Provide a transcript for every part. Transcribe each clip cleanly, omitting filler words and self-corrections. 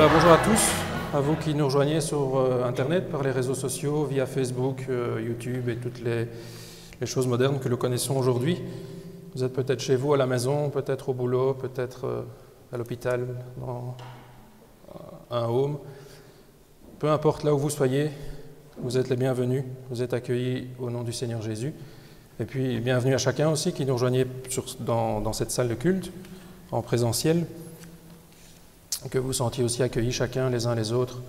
Bonjour à tous, à vous qui nous rejoignez sur Internet, par les réseaux sociaux, via Facebook, YouTube et toutes les choses modernes que nous connaissons aujourd'hui. Vous êtes peut-être chez vous, à la maison, peut-être au boulot, peut-être à l'hôpital, dans un home. Peu importe là où vous soyez, vous êtes les bienvenus, vous êtes accueillis au nom du Seigneur Jésus. Et puis bienvenue à chacun aussi qui nous rejoignait dans cette salle de culte, en présentiel. Que vous sentiez aussi accueillis chacun les uns les autres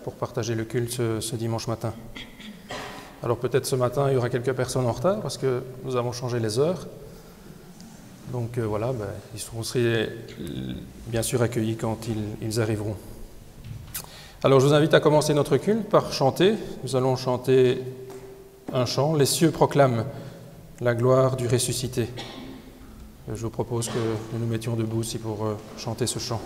pour partager le culte ce dimanche matin. Alors peut-être ce matin il y aura quelques personnes en retard parce que nous avons changé les heures. Donc voilà, ils seront bien sûr accueillis quand ils arriveront. Alors je vous invite à commencer notre culte par chanter. Nous allons chanter un chant, « Les cieux proclament la gloire du ressuscité ». Je vous propose que nous nous mettions debout aussi pour chanter ce chant.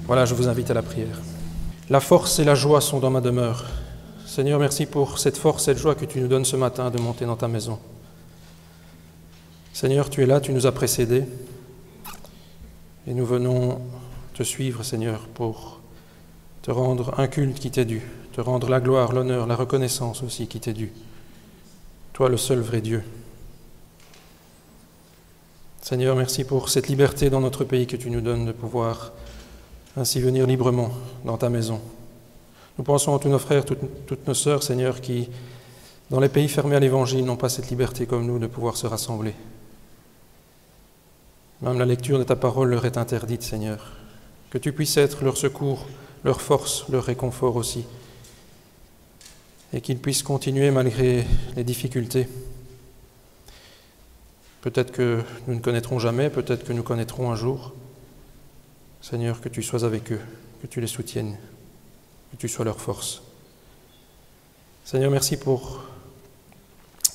Voilà, je vous invite à la prière. La force et la joie sont dans ma demeure. Seigneur, merci pour cette force, cette joie que tu nous donnes ce matin de monter dans ta maison. Seigneur, tu es là, tu nous as précédés et nous venons te suivre, Seigneur, pour te rendre un culte qui t'est dû, te rendre la gloire, l'honneur, la reconnaissance aussi qui t'est due. Toi, le seul vrai Dieu. Seigneur, merci pour cette liberté dans notre pays que tu nous donnes de pouvoir ainsi venir librement dans ta maison. Nous pensons à tous nos frères, toutes nos sœurs, Seigneur, qui, dans les pays fermés à l'Évangile, n'ont pas cette liberté comme nous de pouvoir se rassembler. Même la lecture de ta parole leur est interdite, Seigneur. Que tu puisses être leur secours, leur force, leur réconfort aussi. Et qu'ils puissent continuer malgré les difficultés. Peut-être que nous ne connaîtrons jamais, peut-être que nous connaîtrons un jour. Seigneur, que tu sois avec eux, que tu les soutiennes, que tu sois leur force. Seigneur, merci pour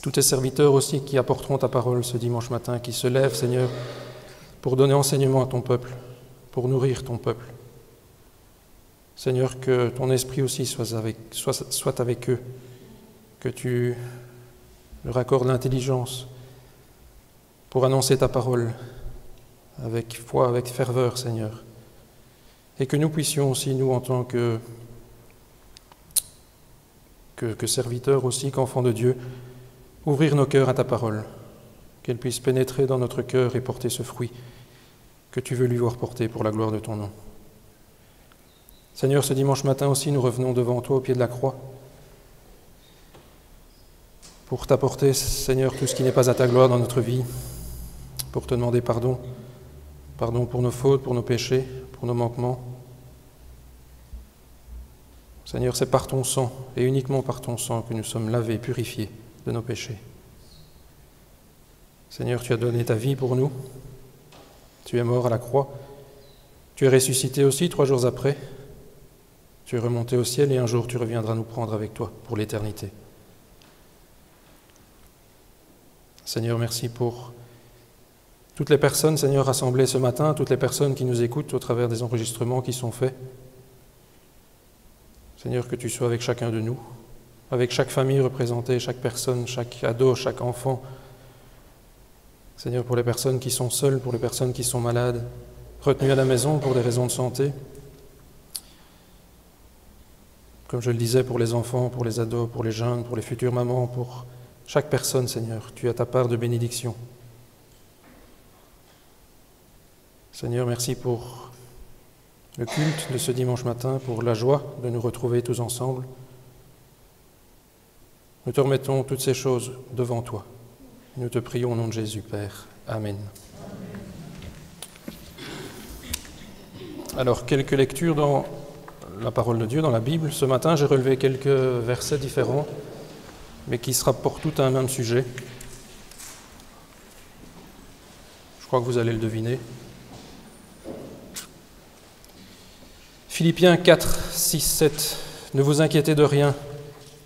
tous tes serviteurs aussi qui apporteront ta parole ce dimanche matin, qui se lèvent, Seigneur, pour donner enseignement à ton peuple, pour nourrir ton peuple. Seigneur, que ton esprit aussi soit avec eux, que tu leur accordes l'intelligence pour annoncer ta parole avec foi, avec ferveur, Seigneur. Et que nous puissions aussi, nous, en tant que serviteurs aussi, qu'enfants de Dieu, ouvrir nos cœurs à ta parole, qu'elle puisse pénétrer dans notre cœur et porter ce fruit que tu veux lui voir porter pour la gloire de ton nom. Seigneur, ce dimanche matin aussi, nous revenons devant toi au pied de la croix pour t'apporter, Seigneur, tout ce qui n'est pas à ta gloire dans notre vie, pour te demander pardon. Pardon pour nos fautes, pour nos péchés, pour nos manquements. Seigneur, c'est par ton sang, et uniquement par ton sang, que nous sommes lavés, purifiés de nos péchés. Seigneur, tu as donné ta vie pour nous. Tu es mort à la croix. Tu es ressuscité aussi 3 jours après. Tu es remonté au ciel et un jour tu reviendras nous prendre avec toi pour l'éternité. Seigneur, merci pour toutes les personnes, Seigneur, rassemblées ce matin, toutes les personnes qui nous écoutent au travers des enregistrements qui sont faits. Seigneur, que tu sois avec chacun de nous, avec chaque famille représentée, chaque personne, chaque ado, chaque enfant. Seigneur, pour les personnes qui sont seules, pour les personnes qui sont malades, retenues à la maison pour des raisons de santé. Comme je le disais, pour les enfants, pour les ados, pour les jeunes, pour les futures mamans, pour chaque personne, Seigneur, tu as ta part de bénédiction. Seigneur, merci pour le culte de ce dimanche matin, pour la joie de nous retrouver tous ensemble. Nous te remettons toutes ces choses devant toi. Nous te prions au nom de Jésus, Père. Amen. Alors, quelques lectures dans la parole de Dieu, dans la Bible. Ce matin, j'ai relevé quelques versets différents, mais qui se rapportent tous à un même sujet. Je crois que vous allez le deviner. Philippiens 4, 6, 7. Ne vous inquiétez de rien,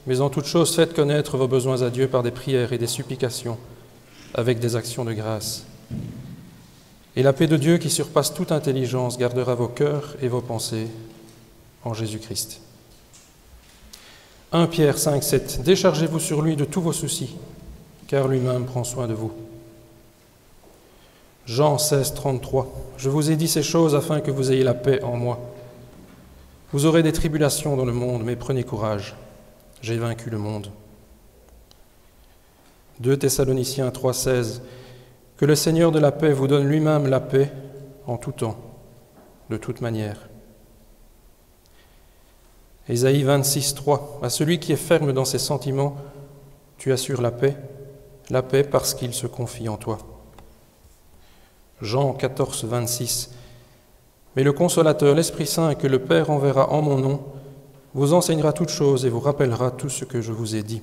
mais en toute chose faites connaître vos besoins à Dieu par des prières et des supplications, avec des actions de grâce. Et la paix de Dieu qui surpasse toute intelligence gardera vos cœurs et vos pensées en Jésus-Christ. 1 Pierre 5, 7. Déchargez-vous sur lui de tous vos soucis, car lui-même prend soin de vous. Jean 16, 33. Je vous ai dit ces choses afin que vous ayez la paix en moi. Vous aurez des tribulations dans le monde, mais prenez courage, j'ai vaincu le monde. 2 Thessaloniciens 3, 16. Que le Seigneur de la paix vous donne lui-même la paix en tout temps, de toute manière. Ésaïe 26, 3. À celui qui est ferme dans ses sentiments, tu assures la paix parce qu'il se confie en toi. Jean 14, 26. Mais le Consolateur, l'Esprit Saint, que le Père enverra en mon nom, vous enseignera toutes choses et vous rappellera tout ce que je vous ai dit.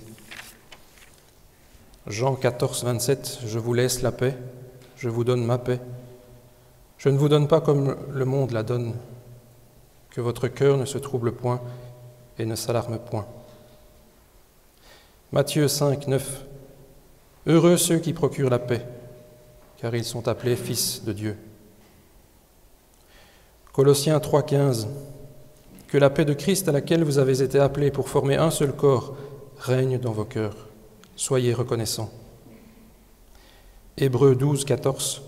Jean 14, 27. Je vous laisse la paix, je vous donne ma paix. Je ne vous donne pas comme le monde la donne. Que votre cœur ne se trouble point et ne s'alarme point. Matthieu 5, 9. Heureux ceux qui procurent la paix, car ils sont appelés fils de Dieu. Colossiens 3, 15. Que la paix de Christ à laquelle vous avez été appelés pour former un seul corps règne dans vos cœurs. Soyez reconnaissants. Hébreux 12, 14.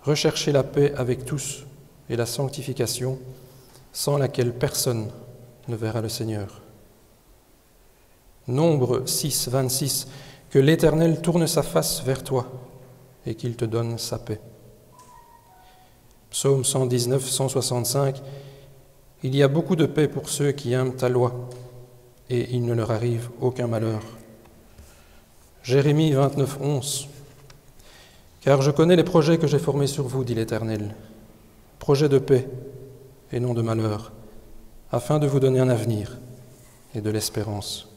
Recherchez la paix avec tous et la sanctification, sans laquelle personne ne verra le Seigneur. Nombre 6, 26. Que l'Éternel tourne sa face vers toi et qu'il te donne sa paix. Psaume 119, 165. Il y a beaucoup de paix pour ceux qui aiment ta loi, et il ne leur arrive aucun malheur. Jérémie 29, 11. Car je connais les projets que j'ai formés sur vous, dit l'Éternel, projets de paix et non de malheur, afin de vous donner un avenir et de l'espérance.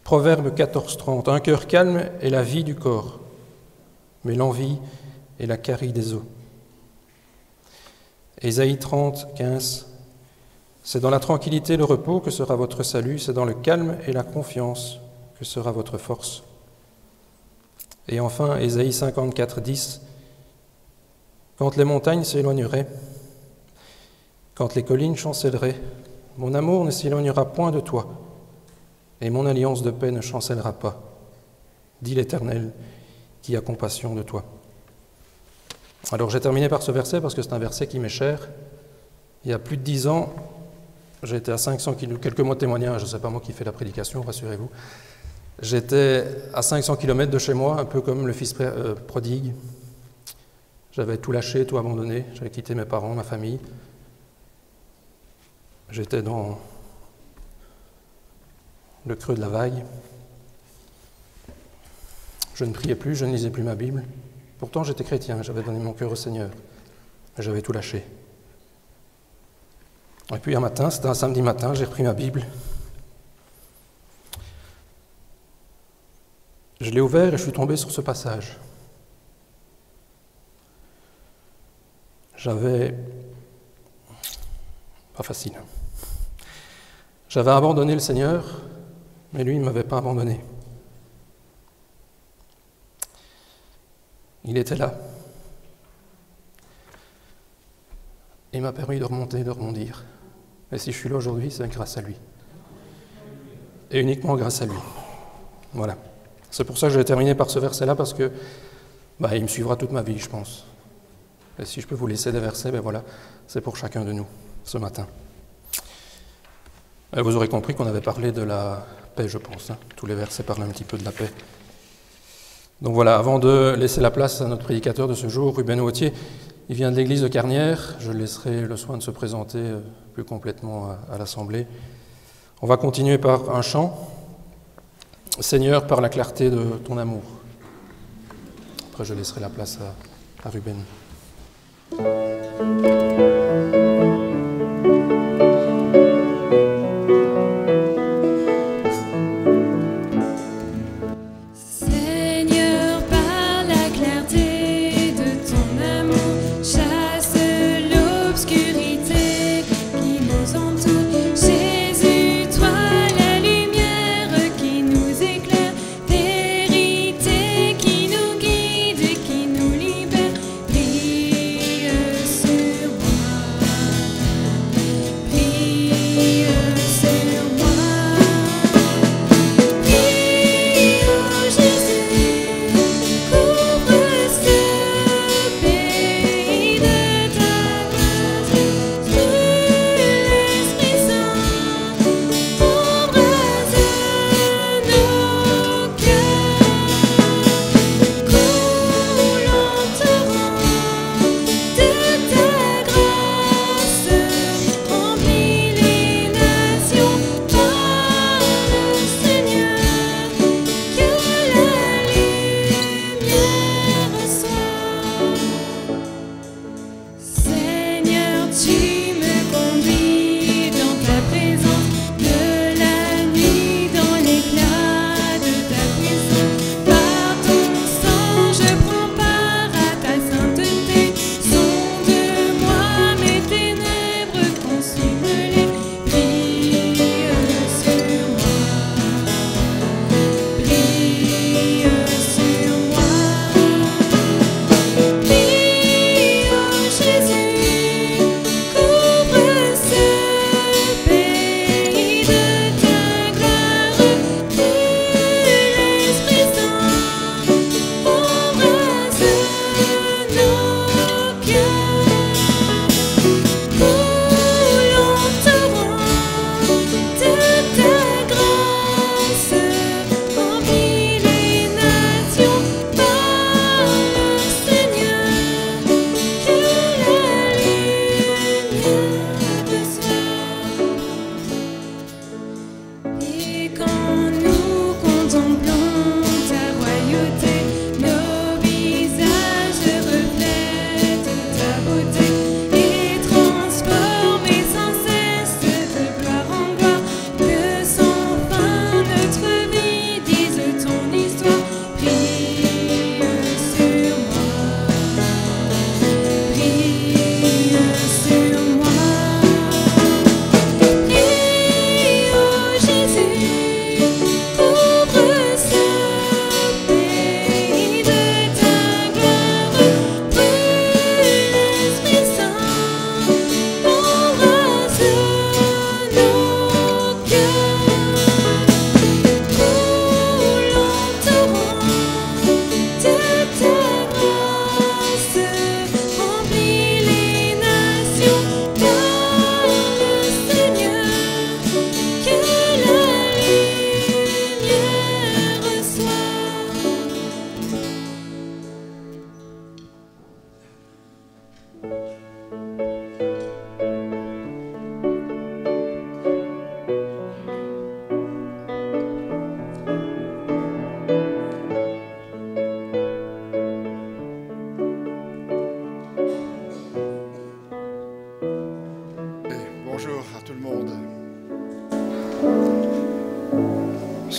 Proverbe 14, 30. Un cœur calme est la vie du corps, mais l'envie est la carie des os. Ésaïe 30, 15. C'est dans la tranquillité et le repos que sera votre salut, c'est dans le calme et la confiance que sera votre force. Et enfin, Ésaïe 54, 10. Quand les montagnes s'éloigneraient, quand les collines chancelleraient, mon amour ne s'éloignera point de toi, et mon alliance de paix ne chancellera pas, dit l'Éternel, qui a compassion de toi. Alors j'ai terminé par ce verset parce que c'est un verset qui m'est cher. Il y a plus de 10 ans, j'étais à 500 km, quelques mots de témoignage, ce n'est pas moi qui fais la prédication, rassurez-vous. J'étais à 500 km de chez moi, un peu comme le fils prodigue. J'avais tout lâché, tout abandonné, j'avais quitté mes parents, ma famille. J'étais dans le creux de la vague. Je ne priais plus, je ne lisais plus ma Bible. Pourtant, j'étais chrétien, j'avais donné mon cœur au Seigneur, mais j'avais tout lâché. Et puis un matin, c'était un samedi matin, j'ai repris ma Bible. Je l'ai ouvert et je suis tombé sur ce passage. Pas facile. J'avais abandonné le Seigneur, mais lui, il ne m'avait pas abandonné. Il était là. Il m'a permis de remonter, de rebondir. Et si je suis là aujourd'hui, c'est grâce à lui. Et uniquement grâce à lui. Voilà. C'est pour ça que je vais terminer par ce verset-là, parce que il me suivra toute ma vie, je pense. Et si je peux vous laisser des versets, voilà, c'est pour chacun de nous, ce matin. Et vous aurez compris qu'on avait parlé de la paix, je pense. Tous les versets parlent un petit peu de la paix. Donc voilà, avant de laisser la place à notre prédicateur de ce jour, Ruben Wautier, il vient de l'église de Carnières. Je laisserai le soin de se présenter plus complètement à l'Assemblée. On va continuer par un chant. Seigneur, par la clarté de ton amour. Après, je laisserai la place à Ruben.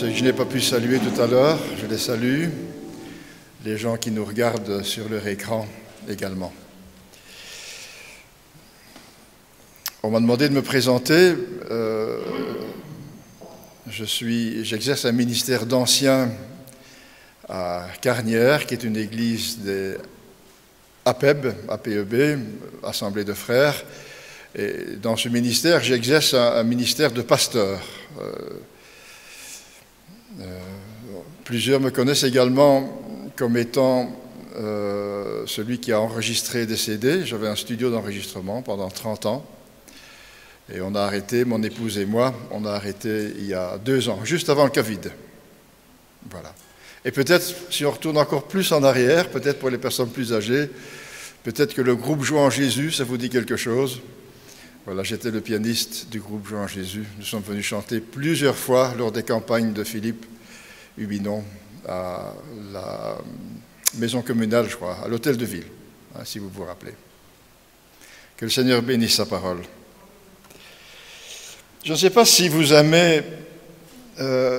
Ceux que je n'ai pas pu saluer tout à l'heure, je les salue. Les gens qui nous regardent sur leur écran également. On m'a demandé de me présenter. J'exerce un ministère d'ancien à Carnières, qui est une église des APEB, APEB, Assemblée de Frères. Et dans ce ministère, j'exerce un ministère de pasteur. Plusieurs me connaissent également comme étant celui qui a enregistré des CD. J'avais un studio d'enregistrement pendant 30 ans. Et on a arrêté, mon épouse et moi, on a arrêté il y a 2 ans, juste avant le Covid. Voilà. Et peut-être, si on retourne encore plus en arrière, peut-être pour les personnes plus âgées, peut-être que le groupe Joie en Jésus, ça vous dit quelque chose. Voilà, j'étais le pianiste du groupe Joie en Jésus. Nous sommes venus chanter plusieurs fois lors des campagnes de Philippe Hubinon à la maison communale, je crois, à l'hôtel de ville, hein, si vous vous rappelez. Que le Seigneur bénisse sa parole. Je ne sais pas si vous aimez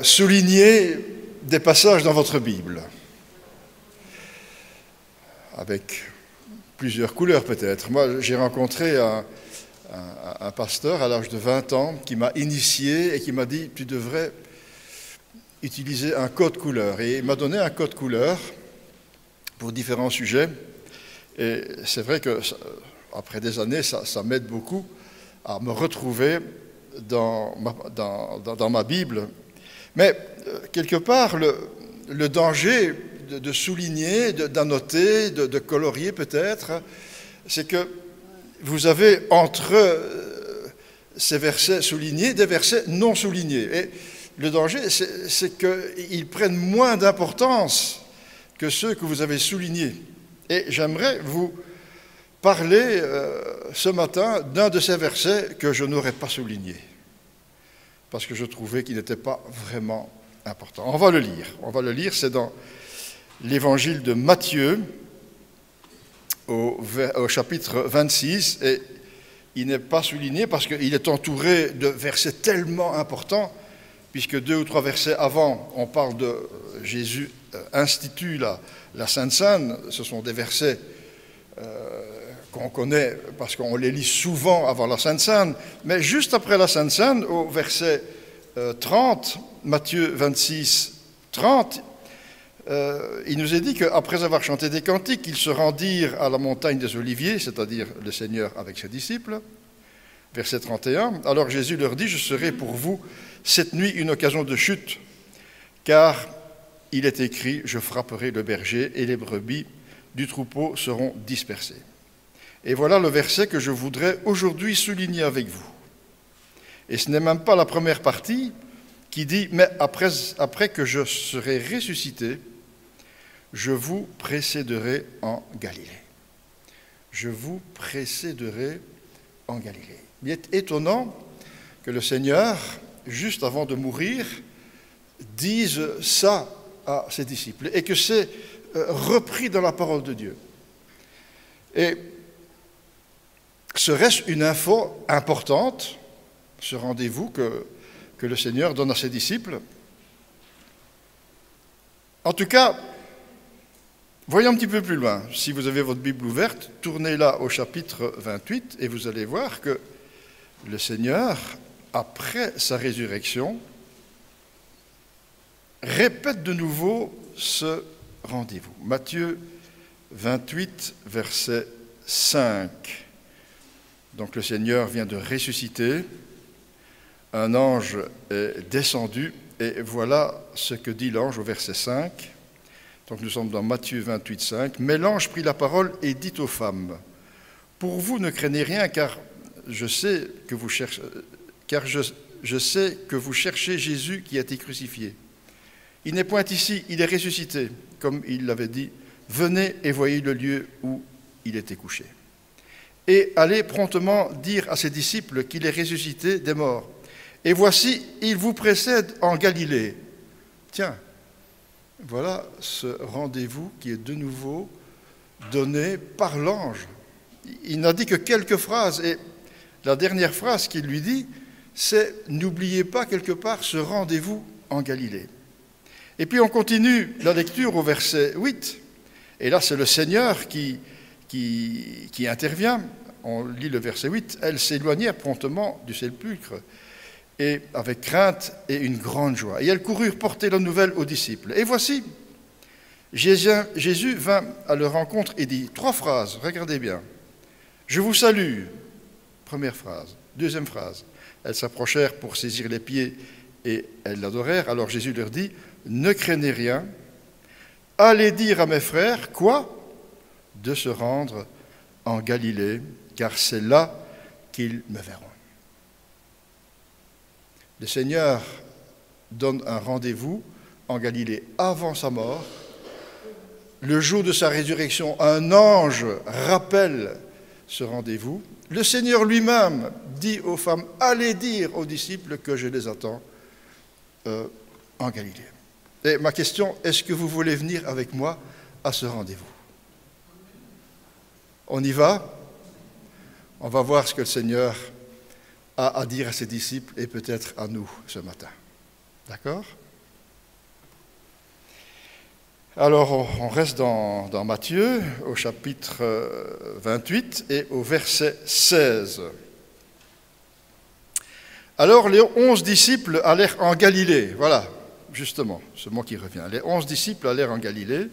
souligner des passages dans votre Bible, avec plusieurs couleurs peut-être. Moi, j'ai rencontré un pasteur à l'âge de 20 ans qui m'a initié et qui m'a dit « Tu devrais utiliser un code couleur ». Et il m'a donné un code couleur pour différents sujets. Et c'est vrai que après des années, ça m'aide beaucoup à me retrouver dans ma Bible. Mais quelque part, le danger de souligner, d'annoter, de colorier peut-être, c'est que vous avez entre ces versets soulignés des versets non soulignés. Et le danger, c'est qu'ils prennent moins d'importance que ceux que vous avez soulignés. Et j'aimerais vous parler ce matin d'un de ces versets que je n'aurais pas souligné, parce que je trouvais qu'il n'était pas vraiment important. On va le lire, c'est dans l'évangile de Matthieu, au chapitre 26, et il n'est pas souligné parce qu'il est entouré de versets tellement importants, puisque 2 ou 3 versets avant, on parle de Jésus institue la Sainte Seine. Ce sont des versets qu'on connaît parce qu'on les lit souvent avant la Sainte Seine, mais juste après la Sainte Seine, au verset 30, Matthieu 26, 30, il nous est dit qu'après avoir chanté des cantiques, ils se rendirent à la montagne des Oliviers, c'est-à-dire le Seigneur avec ses disciples. Verset 31, alors Jésus leur dit, « Je serai pour vous cette nuit une occasion de chute, car il est écrit, je frapperai le berger et les brebis du troupeau seront dispersées. » Et voilà le verset que je voudrais aujourd'hui souligner avec vous. Et ce n'est même pas la première partie qui dit « Mais après que je serai ressuscité, je vous précéderai en Galilée. » Je vous précéderai en Galilée. Il est étonnant que le Seigneur, juste avant de mourir, dise ça à ses disciples et que c'est repris dans la parole de Dieu. Et serait-ce une info importante, ce rendez-vous que le Seigneur donne à ses disciples? En tout cas, voyons un petit peu plus loin. Si vous avez votre Bible ouverte, tournez-la au chapitre 28 et vous allez voir que le Seigneur, après sa résurrection, répète de nouveau ce rendez-vous. Matthieu 28, verset 5. Donc le Seigneur vient de ressusciter, un ange est descendu, et voilà ce que dit l'ange au verset 5. Donc nous sommes dans Matthieu 28, 5. « Mais l'ange prit la parole et dit aux femmes, « Pour vous ne craignez rien, car je sais que vous cherchez Jésus qui a été crucifié. Il n'est point ici, il est ressuscité, comme il l'avait dit. Venez et voyez le lieu où il était couché. Et allez promptement dire à ses disciples qu'il est ressuscité des morts. Et voici, il vous précède en Galilée. » Tiens, voilà ce rendez-vous qui est de nouveau donné par l'ange. Il n'a dit que quelques phrases, et la dernière phrase qu'il lui dit, c'est « N'oubliez pas quelque part ce rendez-vous en Galilée. » Et puis on continue la lecture au verset 8, et là c'est le Seigneur qui intervient. On lit le verset 8, « Elles s'éloignèrent promptement du sépulcre, et avec crainte et une grande joie. Et elles coururent porter la nouvelle aux disciples. Et voici, Jésus vint à leur rencontre et dit 3 phrases, regardez bien. Je vous salue, première phrase. Deuxième phrase, elles s'approchèrent pour saisir les pieds et elles l'adorèrent. Alors Jésus leur dit, ne craignez rien, allez dire à mes frères, quoi? De se rendre en Galilée, car c'est là qu'ils me verront. Le Seigneur donne un rendez-vous en Galilée avant sa mort. Le jour de sa résurrection, un ange rappelle ce rendez-vous. Le Seigneur lui-même dit aux femmes, allez dire aux disciples que je les attends en Galilée. Et ma question, est-ce que vous voulez venir avec moi à ce rendez-vous? On y va? On va voir ce que le Seigneur a à dire à ses disciples et peut-être à nous ce matin. D'accord? Alors, on reste dans Matthieu, au chapitre 28 et au verset 16. Alors, les 11 disciples allèrent en Galilée. Voilà, justement, ce mot qui revient. Les 11 disciples allèrent en Galilée,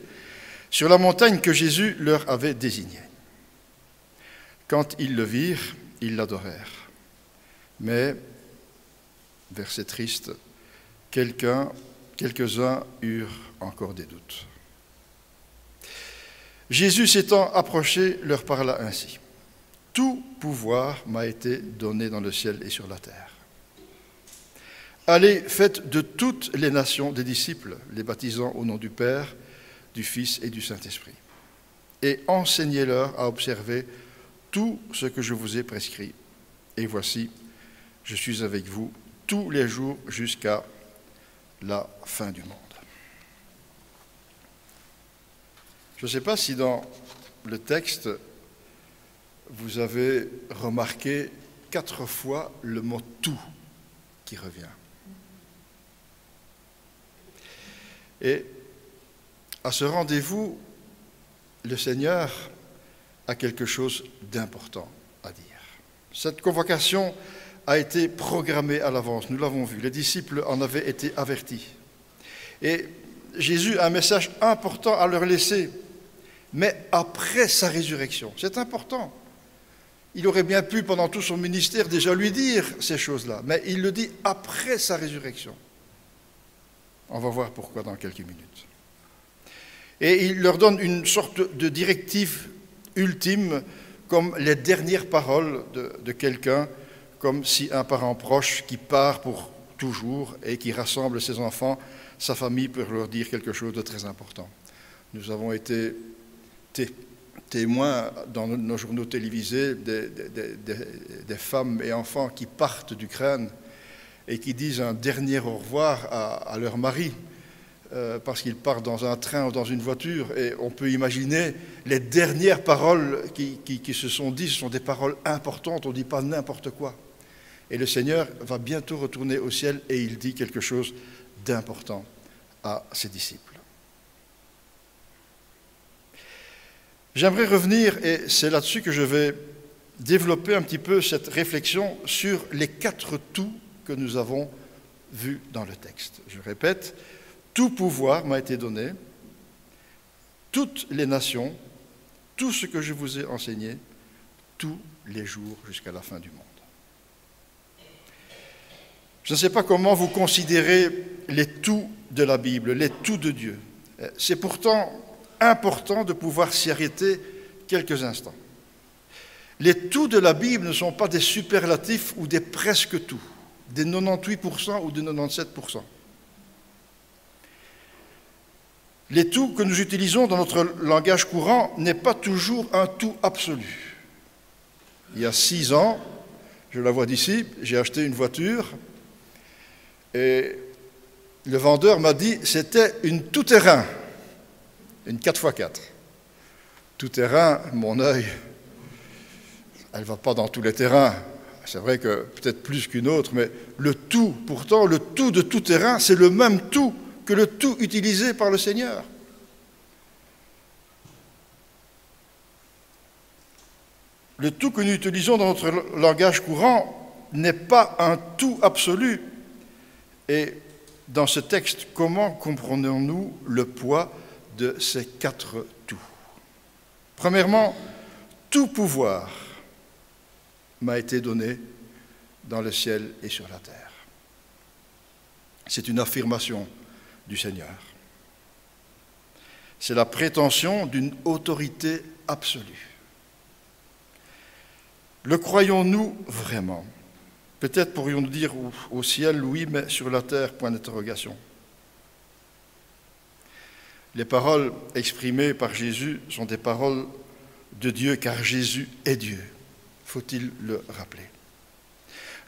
sur la montagne que Jésus leur avait désignée. Quand ils le virent, ils l'adorèrent. Mais, verset triste, quelques-uns eurent encore des doutes. Jésus s'étant approché, leur parla ainsi. Tout pouvoir m'a été donné dans le ciel et sur la terre. Allez, faites de toutes les nations des disciples, les baptisant au nom du Père, du Fils et du Saint-Esprit. Et enseignez-leur à observer tout ce que je vous ai prescrit. Et voici, je suis avec vous tous les jours jusqu'à la fin du monde. Je ne sais pas si dans le texte, vous avez remarqué 4 fois le mot « tout » qui revient. Et à ce rendez-vous, le Seigneur a quelque chose d'important à dire. Cette convocation a été programmée à l'avance, nous l'avons vu. Les disciples en avaient été avertis. Et Jésus a un message important à leur laisser, mais après sa résurrection. C'est important. Il aurait bien pu, pendant tout son ministère, déjà lui dire ces choses-là, mais il le dit après sa résurrection. On va voir pourquoi dans quelques minutes. Et il leur donne une sorte de directive ultime, comme les dernières paroles de quelqu'un, comme si un parent proche qui part pour toujours et qui rassemble ses enfants, sa famille, pour leur dire quelque chose de très important. Nous avons été témoins dans nos journaux télévisés des femmes et enfants qui partent d'Ukraine et qui disent un dernier au revoir à leur mari parce qu'ils partent dans un train ou dans une voiture. Et on peut imaginer les dernières paroles qui se sont dites, ce sont des paroles importantes, on ne dit pas n'importe quoi. Et le Seigneur va bientôt retourner au ciel et il dit quelque chose d'important à ses disciples. J'aimerais revenir, et c'est là-dessus que je vais développer un petit peu cette réflexion sur les 4 tout que nous avons vus dans le texte. Je répète, tout pouvoir m'a été donné, toutes les nations, tout ce que je vous ai enseigné, tous les jours jusqu'à la fin du monde. Je ne sais pas comment vous considérez les tout de la Bible, les tout de Dieu. C'est pourtant important de pouvoir s'y arrêter quelques instants. Les tout de la Bible ne sont pas des superlatifs ou des presque tout, des 98% ou des 97%. Les tout que nous utilisons dans notre langage courant n'est pas toujours un tout absolu. Il y a 6 ans, je la vois d'ici, j'ai acheté une voiture et le vendeur m'a dit que c'était une tout-terrain. Une 4x4. Tout-terrain, mon œil, elle ne va pas dans tous les terrains. C'est vrai que peut-être plus qu'une autre, mais le tout, pourtant, le tout de tout-terrain, c'est le même tout que le tout utilisé par le Seigneur. Le tout que nous utilisons dans notre langage courant n'est pas un tout absolu. Et dans ce texte, comment comprenons-nous le poids de ces 4 tout. Premièrement, tout pouvoir m'a été donné dans le ciel et sur la terre. C'est une affirmation du Seigneur. C'est la prétention d'une autorité absolue. Le croyons-nous vraiment? Peut-être pourrions-nous dire au ciel, oui, mais sur la terre, point d'interrogation. Les paroles exprimées par Jésus sont des paroles de Dieu, car Jésus est Dieu. Faut-il le rappeler?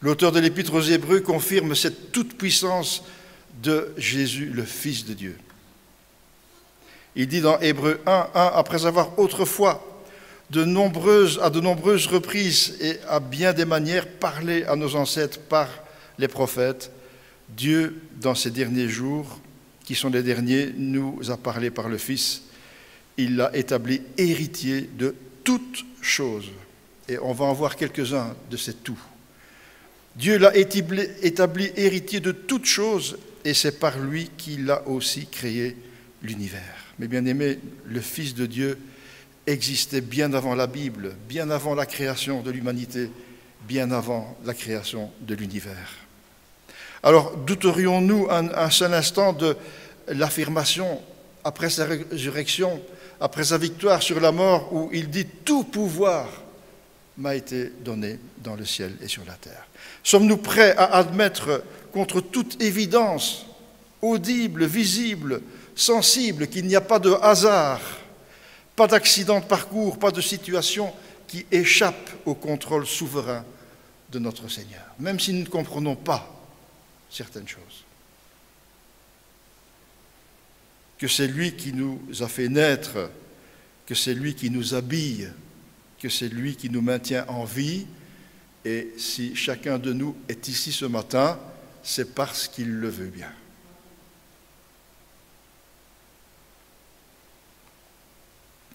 L'auteur de l'Épître aux Hébreux confirme cette toute-puissance de Jésus, le Fils de Dieu. Il dit dans Hébreux 1, après avoir autrefois à de nombreuses reprises et à bien des manières parlé à nos ancêtres par les prophètes, Dieu, dans ces derniers jours, qui sont les derniers, nous a parlé par le Fils. Il l'a établi héritier de toutes choses. Et on va en voir quelques-uns de ces tout. Dieu l'a établi héritier de toutes choses, et c'est par lui qu'il a aussi créé l'univers. Mais bien aimé, le Fils de Dieu existait bien avant la Bible, bien avant la création de l'humanité, bien avant la création de l'univers. Alors, douterions-nous un seul instant de l'affirmation, après sa résurrection, après sa victoire sur la mort, où il dit « Tout pouvoir m'a été donné dans le ciel et sur la terre ». Sommes-nous prêts à admettre contre toute évidence, audible, visible, sensible, qu'il n'y a pas de hasard, pas d'accident de parcours, pas de situation qui échappe au contrôle souverain de notre Seigneur, même si nous ne comprenons pas certaines choses. Que c'est lui qui nous a fait naître, que c'est lui qui nous habille, que c'est lui qui nous maintient en vie, et si chacun de nous est ici ce matin, c'est parce qu'il le veut bien.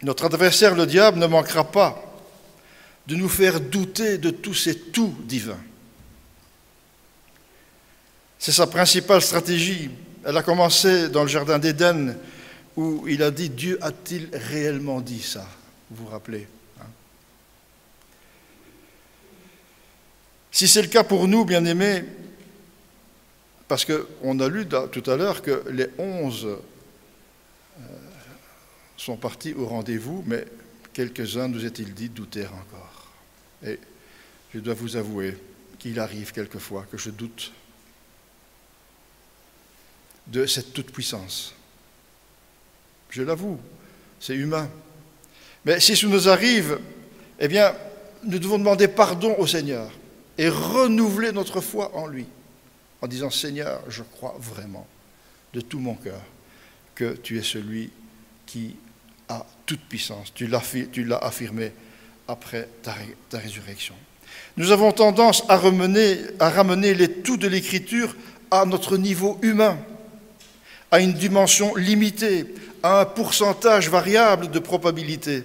Notre adversaire, le diable, ne manquera pas de nous faire douter de tous ces tout divins. C'est sa principale stratégie. Elle a commencé dans le jardin d'Éden, où il a dit « Dieu a-t-il réellement dit ça ?» Vous vous rappelez, hein? Si c'est le cas pour nous, bien-aimés, parce qu'on a lu tout à l'heure que les 11 sont partis au rendez-vous, mais quelques-uns, nous est-il dit, doutèrent encore. Et je dois vous avouer qu'il arrive quelquefois que je doute de cette toute-puissance. Je l'avoue, c'est humain. Mais si ça nous arrive, eh bien, nous devons demander pardon au Seigneur et renouveler notre foi en lui, en disant « Seigneur, je crois vraiment, de tout mon cœur, que tu es celui qui a toute puissance. Tu l'as affirmé après ta résurrection. » Nous avons tendance à ramener les tout de l'Écriture à notre niveau humain, à une dimension limitée, à un pourcentage variable de probabilité.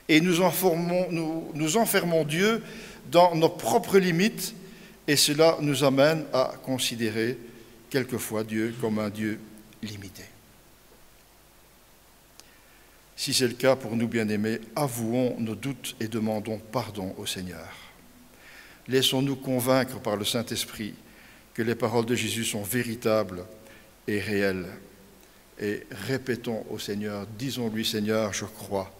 Et nous enfermons Dieu dans nos propres limites, et cela nous amène à considérer quelquefois Dieu comme un Dieu limité. Si c'est le cas pour nous, bien-aimés, avouons nos doutes et demandons pardon au Seigneur. Laissons-nous convaincre par le Saint-Esprit que les paroles de Jésus sont véritables et réelles. Et répétons au Seigneur, disons-lui, Seigneur, je crois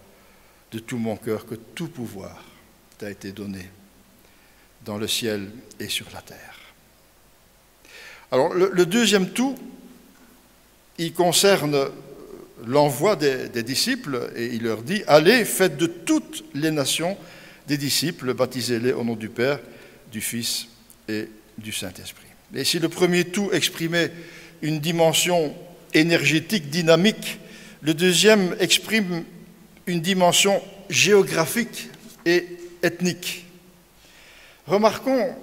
de tout mon cœur que tout pouvoir t'a été donné dans le ciel et sur la terre. Alors, le deuxième tout, il concerne l'envoi des disciples, et il leur dit « Allez, faites de toutes les nations des disciples, baptisez-les au nom du Père, du Fils et du Saint-Esprit. » Et si le premier tout exprimait une dimension énergétique, dynamique, le deuxième exprime une dimension géographique et ethnique. Remarquons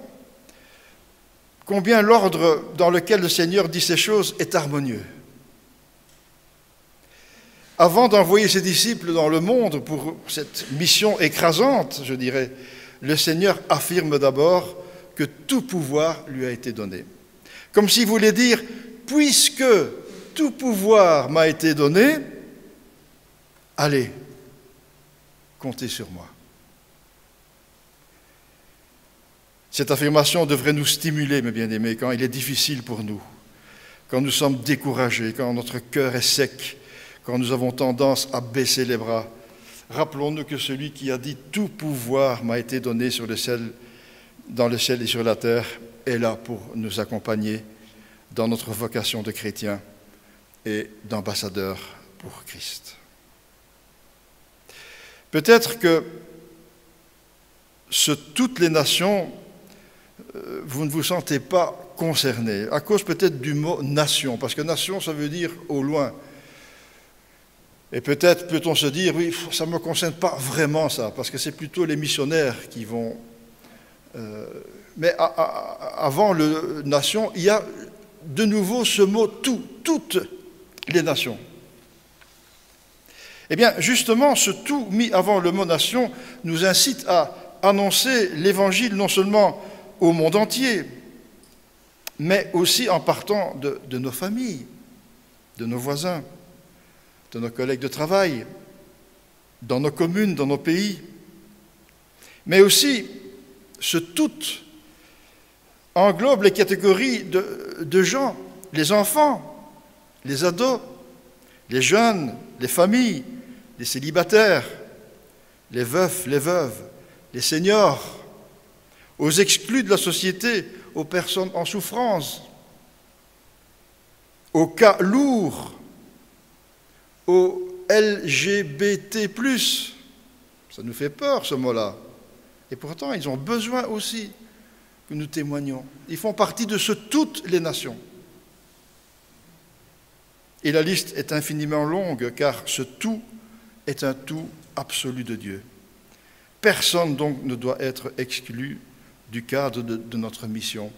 combien l'ordre dans lequel le Seigneur dit ces choses est harmonieux. Avant d'envoyer ses disciples dans le monde pour cette mission écrasante, je dirais, le Seigneur affirme d'abord que tout pouvoir lui a été donné. Comme s'il voulait dire, puisque tout pouvoir m'a été donné, allez, comptez sur moi. Cette affirmation devrait nous stimuler, mes bien-aimés, quand il est difficile pour nous, quand nous sommes découragés, quand notre cœur est sec, quand nous avons tendance à baisser les bras. Rappelons-nous que celui qui a dit « Tout pouvoir m'a été donné dans le ciel et sur la terre » est là pour nous accompagner dans notre vocation de chrétien et d'ambassadeur pour Christ. Peut-être que toutes les nations, vous ne vous sentez pas concernés, à cause peut-être du mot « nation », parce que « nation », ça veut dire « au loin ». Et peut-être peut-on se dire « oui, ça ne me concerne pas vraiment ça », parce que c'est plutôt les missionnaires qui vont... mais avant le « nation », il y a de nouveau ce mot « toutes les nations ». Eh bien, justement, ce « tout » mis avant le mot « nation » nous incite à annoncer l'Évangile non seulement au monde entier, mais aussi en partant de nos familles, de nos voisins, de nos collègues de travail, dans nos communes, dans nos pays. Mais aussi, ce « tout » englobe les catégories de gens, les enfants, les ados, les jeunes, les familles, les célibataires, les veufs, les veuves, les seniors, aux exclus de la société, aux personnes en souffrance, aux cas lourds, aux LGBT+. Ça nous fait peur, ce mot-là. Et pourtant, ils ont besoin aussi que nous témoignions. Ils font partie de ce « toutes les nations ». Et la liste est infiniment longue, car ce « tout » est un tout absolu de Dieu. Personne donc ne doit être exclu du cadre de notre mission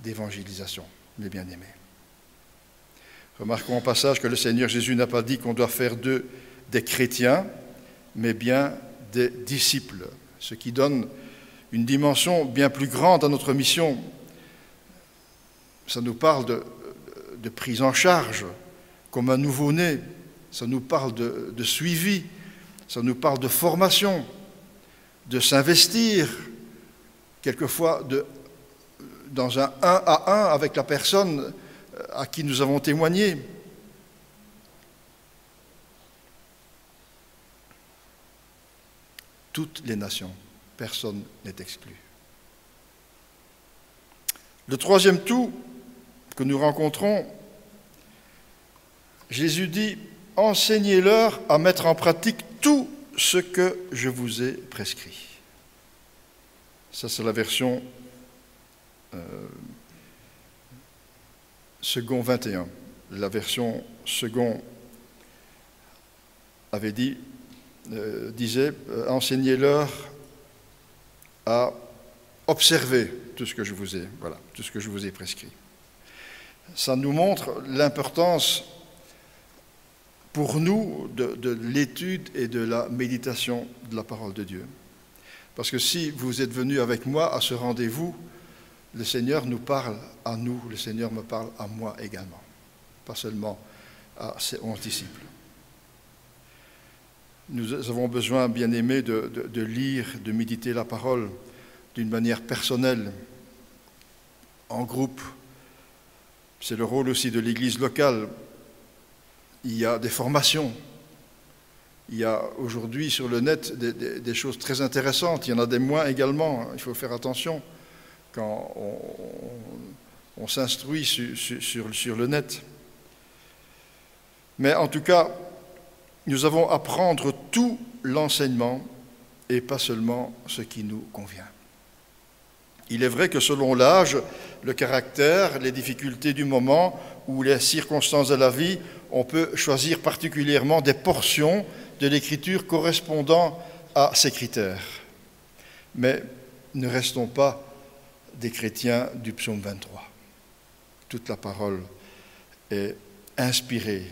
d'évangélisation, mes bien-aimés. Remarquons au passage que le Seigneur Jésus n'a pas dit qu'on doit faire d'eux des chrétiens, mais bien des disciples, ce qui donne une dimension bien plus grande à notre mission. Ça nous parle de prise en charge, comme un nouveau-né, ça nous parle de suivi, ça nous parle de formation, de s'investir, quelquefois dans un 1 à 1 avec la personne à qui nous avons témoigné. Toutes les nations, personne n'est exclu. Le troisième tout que nous rencontrons, Jésus dit « Enseignez-leur à mettre en pratique tout ce que je vous ai prescrit ». Ça, c'est la version second 21. La version second disait « Enseignez-leur à observer tout ce que je vous ai prescrit ». Ça nous montre l'importance pour nous de l'étude et de la méditation de la parole de Dieu. Parce que si vous êtes venus avec moi à ce rendez-vous, le Seigneur nous parle à nous, le Seigneur me parle à moi également, pas seulement à ses 11 disciples. Nous avons besoin, bien-aimés, de lire, de méditer la parole d'une manière personnelle, en groupe. C'est le rôle aussi de l'Église locale. Il y a des formations. Il y a aujourd'hui sur le net des choses très intéressantes. Il y en a des moins également. Il faut faire attention quand on s'instruit sur le net. Mais en tout cas, nous avons à prendre tout l'enseignement et pas seulement ce qui nous convient. Il est vrai que selon l'âge, le caractère, les difficultés du moment ou les circonstances de la vie, on peut choisir particulièrement des portions de l'Écriture correspondant à ces critères. Mais ne restons pas des chrétiens du psaume 23. Toute la parole est inspirée,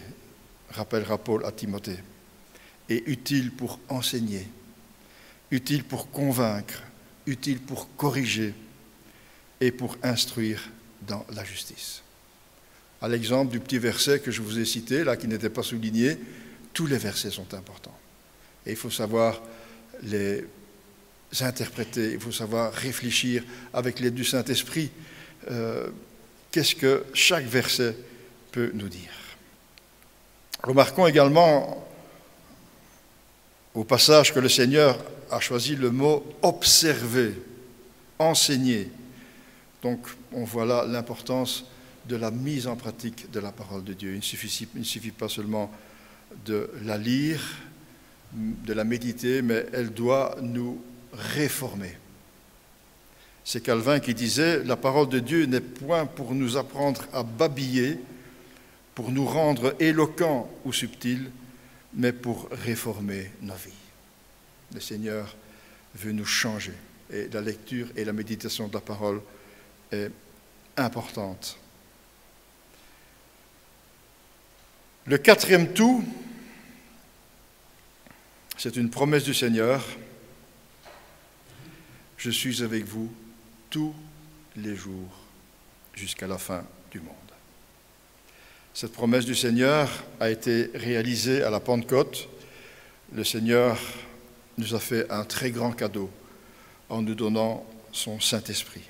rappellera Paul à Timothée, et utile pour enseigner, utile pour convaincre, utile pour corriger et pour instruire dans la justice. À l'exemple du petit verset que je vous ai cité, là, qui n'était pas souligné, tous les versets sont importants. Et il faut savoir les interpréter, il faut savoir réfléchir avec l'aide du Saint-Esprit. Qu'est-ce que chaque verset peut nous dire? Remarquons également au passage que le Seigneur a choisi le mot « observer », « enseigner ». Donc on voit là l'importance de la mise en pratique de la parole de Dieu. Il ne suffit pas seulement de la lire, de la méditer, mais elle doit nous réformer. C'est Calvin qui disait « La parole de Dieu n'est point pour nous apprendre à babiller, pour nous rendre éloquents ou subtils, mais pour réformer nos vies. » Le Seigneur veut nous changer et la lecture et la méditation de la parole est importante. Le quatrième tout, c'est une promesse du Seigneur. Je suis avec vous tous les jours jusqu'à la fin du monde. Cette promesse du Seigneur a été réalisée à la Pentecôte. Le Seigneur nous a fait un très grand cadeau en nous donnant son Saint-Esprit.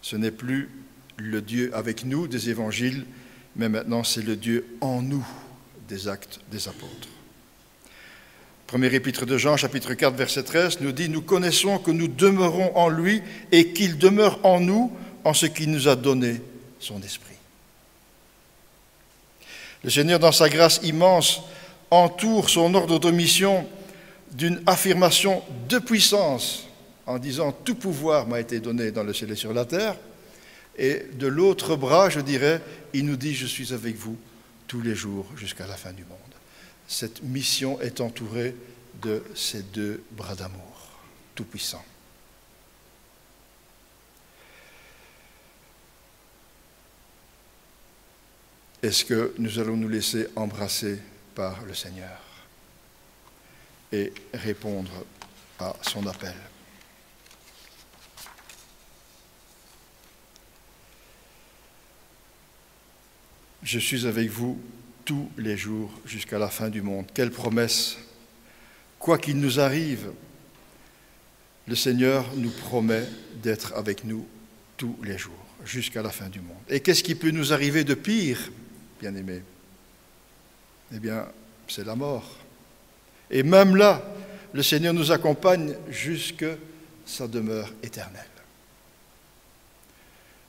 Ce n'est plus le Dieu avec nous des évangiles, mais maintenant c'est le Dieu en nous des actes des apôtres. Premier épître de Jean, chapitre 4, verset 13, nous dit « Nous connaissons que nous demeurons en lui et qu'il demeure en nous en ce qu'il nous a donné son esprit. » Le Seigneur, dans sa grâce immense, entoure son ordre de mission d'une affirmation de puissance en disant « Tout pouvoir m'a été donné dans le ciel et sur la terre ». Et de l'autre bras, je dirais, il nous dit « Je suis avec vous tous les jours jusqu'à la fin du monde ». Cette mission est entourée de ces deux bras d'amour tout-puissants. Est-ce que nous allons nous laisser embrasser par le Seigneur et répondre à son appel? Je suis avec vous tous les jours jusqu'à la fin du monde. Quelle promesse! Quoi qu'il nous arrive, le Seigneur nous promet d'être avec nous tous les jours, jusqu'à la fin du monde. Et qu'est-ce qui peut nous arriver de pire, bien-aimés? Eh bien, c'est la mort. Et même là, le Seigneur nous accompagne jusque sa demeure éternelle.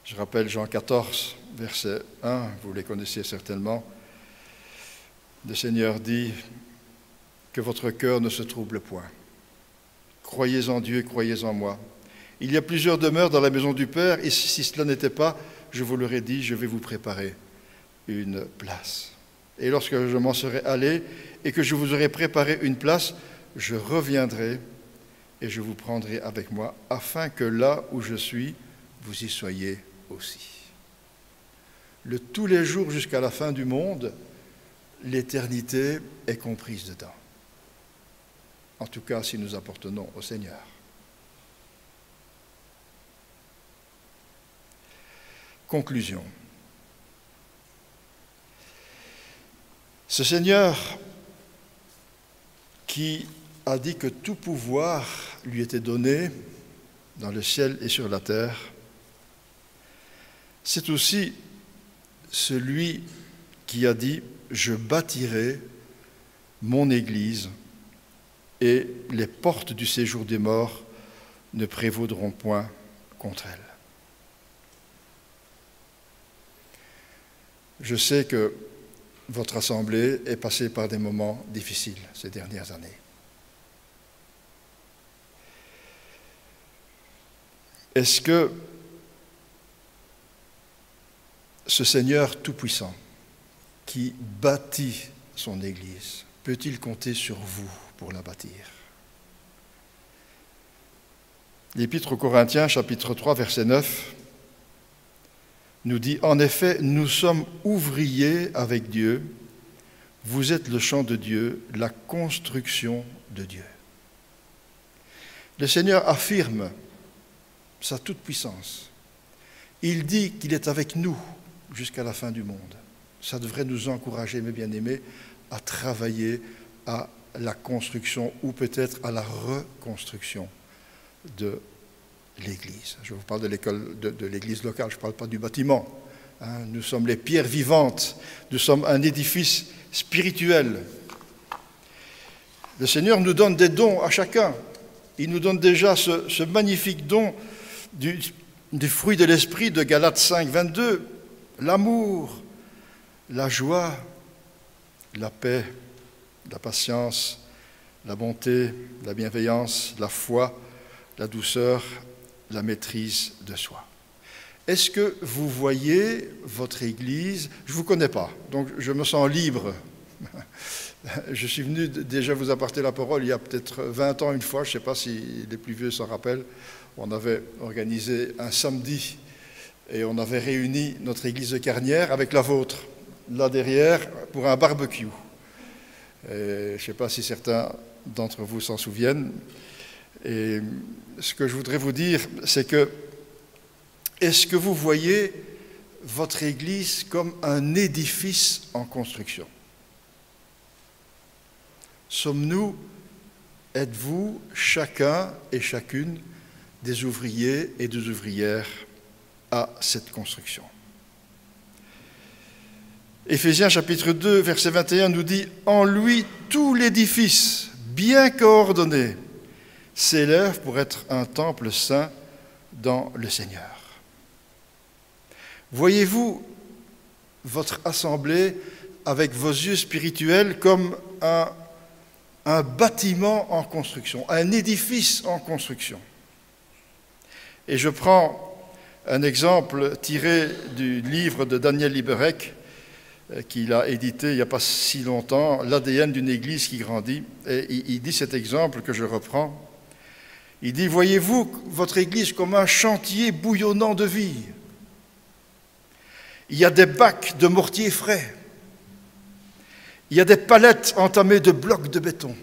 Je rappelle Jean 14, verset 1, vous les connaissez certainement. Le Seigneur dit que votre cœur ne se trouble point. Croyez en Dieu, croyez en moi. Il y a plusieurs demeures dans la maison du Père, et si cela n'était pas, je vous l'aurais dit, je vais vous préparer une place. Et lorsque je m'en serai allé et que je vous aurai préparé une place, je reviendrai et je vous prendrai avec moi, afin que là où je suis, vous y soyez aussi. Le tous les jours jusqu'à la fin du monde, l'éternité est comprise dedans. En tout cas, si nous appartenons au Seigneur. Conclusion. Ce Seigneur qui a dit que tout pouvoir lui était donné dans le ciel et sur la terre, c'est aussi celui qui a dit « Je bâtirai mon Église et les portes du séjour des morts ne prévaudront point contre elle. » Je sais que votre assemblée est passée par des moments difficiles ces dernières années. Est-ce que ce Seigneur tout-puissant qui bâtit son Église, peut-il compter sur vous pour la bâtir? L'Épître aux Corinthiens, chapitre 3, verset 9, nous dit « En effet, nous sommes ouvriers avec Dieu, vous êtes le champ de Dieu, la construction de Dieu. » Le Seigneur affirme sa toute-puissance. Il dit qu'il est avec nous jusqu'à la fin du monde. Ça devrait nous encourager, mes bien-aimés, à travailler à la construction ou peut-être à la reconstruction de l'Église. Je vous parle de l'école de l'Église locale, je ne parle pas du bâtiment. Nous sommes les pierres vivantes, nous sommes un édifice spirituel. Le Seigneur nous donne des dons à chacun. Il nous donne déjà ce magnifique don du fruit de l'esprit de Galates 5, 22, l'amour, la joie, la paix, la patience, la bonté, la bienveillance, la foi, la douceur, la maîtrise de soi. Est-ce que vous voyez votre Église? Je ne vous connais pas, donc je me sens libre. Je suis venu déjà vous apporter la parole il y a peut-être 20 ans une fois, je ne sais pas si les plus vieux s'en rappellent. On avait organisé un samedi et on avait réuni notre église de Carnières avec la vôtre, là derrière, pour un barbecue. Et je ne sais pas si certains d'entre vous s'en souviennent. Et ce que je voudrais vous dire, c'est que, est-ce que vous voyez votre église comme un édifice en construction? Sommes-nous, êtes-vous, chacun et chacune, des ouvriers et des ouvrières à cette construction? Éphésiens chapitre 2, verset 21 nous dit « En lui, tout l'édifice, bien coordonné, s'élève pour être un temple saint dans le Seigneur. » Voyez-vous votre assemblée avec vos yeux spirituels comme un bâtiment en construction, un édifice en construction? Et je prends un exemple tiré du livre de Daniel Liberec, qu'il a édité il n'y a pas si longtemps, l'ADN d'une église qui grandit. Et il dit cet exemple que je reprends. Il dit, voyez-vous votre église comme un chantier bouillonnant de vie. Il y a des bacs de mortier frais. Il y a des palettes entamées de blocs de béton.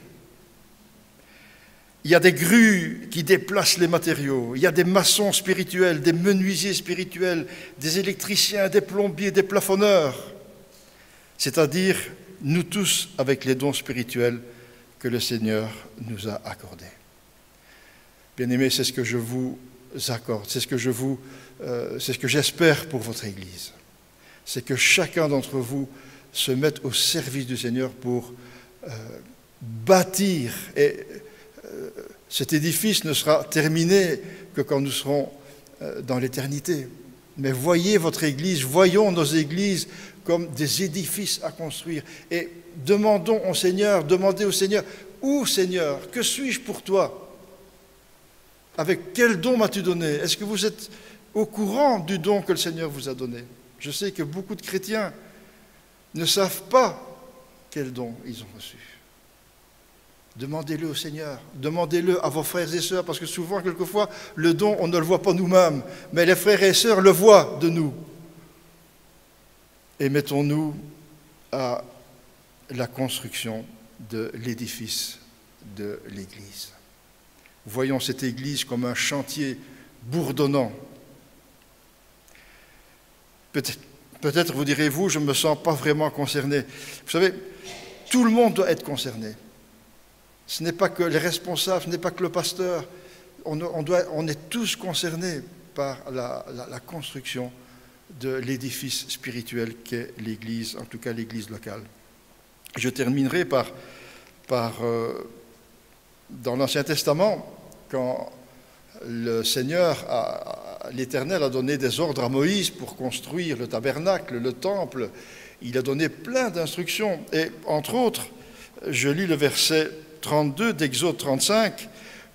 Il y a des grues qui déplacent les matériaux. Il y a des maçons spirituels, des menuisiers spirituels, des électriciens, des plombiers, des plafonneurs. C'est-à-dire, nous tous avec les dons spirituels que le Seigneur nous a accordés. Bien-aimés, c'est ce que je vous accorde, c'est ce que j'espère pour votre Église. C'est que chacun d'entre vous se mette au service du Seigneur pour bâtir. Et cet édifice ne sera terminé que quand nous serons dans l'éternité. Mais voyez votre Église, voyons nos églises comme des édifices à construire. Et demandez au Seigneur, où Seigneur, que suis-je pour toi? Avec quel don m'as-tu donné? Est-ce que vous êtes au courant du don que le Seigneur vous a donné? Je sais que beaucoup de chrétiens ne savent pas quel don ils ont reçu. Demandez-le au Seigneur, demandez-le à vos frères et sœurs, parce que souvent, quelquefois, le don, on ne le voit pas nous-mêmes, mais les frères et sœurs le voient de nous. Et mettons-nous à la construction de l'édifice de l'Église. Voyons cette Église comme un chantier bourdonnant. Peut-être vous direz-vous, je ne me sens pas vraiment concerné. Vous savez, tout le monde doit être concerné. Ce n'est pas que les responsables, ce n'est pas que le pasteur. On est tous concernés par la construction de l'édifice spirituel qu'est l'Église, en tout cas l'Église locale. Je terminerai par dans l'Ancien Testament, quand le Seigneur, l'Éternel, a donné des ordres à Moïse pour construire le tabernacle, le temple, il a donné plein d'instructions. Et entre autres, je lis le verset 32 d'Exode 35,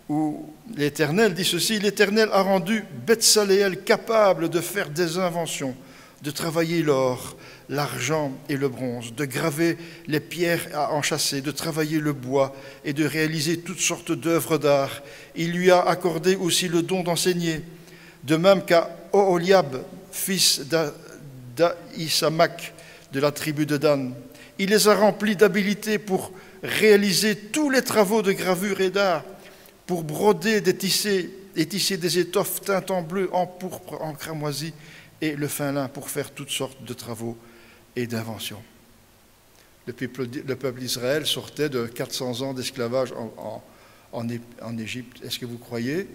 où l'Éternel dit ceci: « L'Éternel a rendu Beth-Saléel capable de faire des inventions, de travailler l'or, l'argent et le bronze, de graver les pierres à enchâsser, de travailler le bois et de réaliser toutes sortes d'œuvres d'art. Il lui a accordé aussi le don d'enseigner, de même qu'à Oholiab, fils d'Ahisamach de la tribu de Dan. Il les a remplis d'habileté pour réaliser tous les travaux de gravure et d'art, pour broder et tisser des étoffes teintes en bleu, en pourpre, en cramoisi et le fin lin, pour faire toutes sortes de travaux et d'inventions. » Le peuple d'Israël sortait de 400 ans d'esclavage en Égypte. Est-ce que vous croyez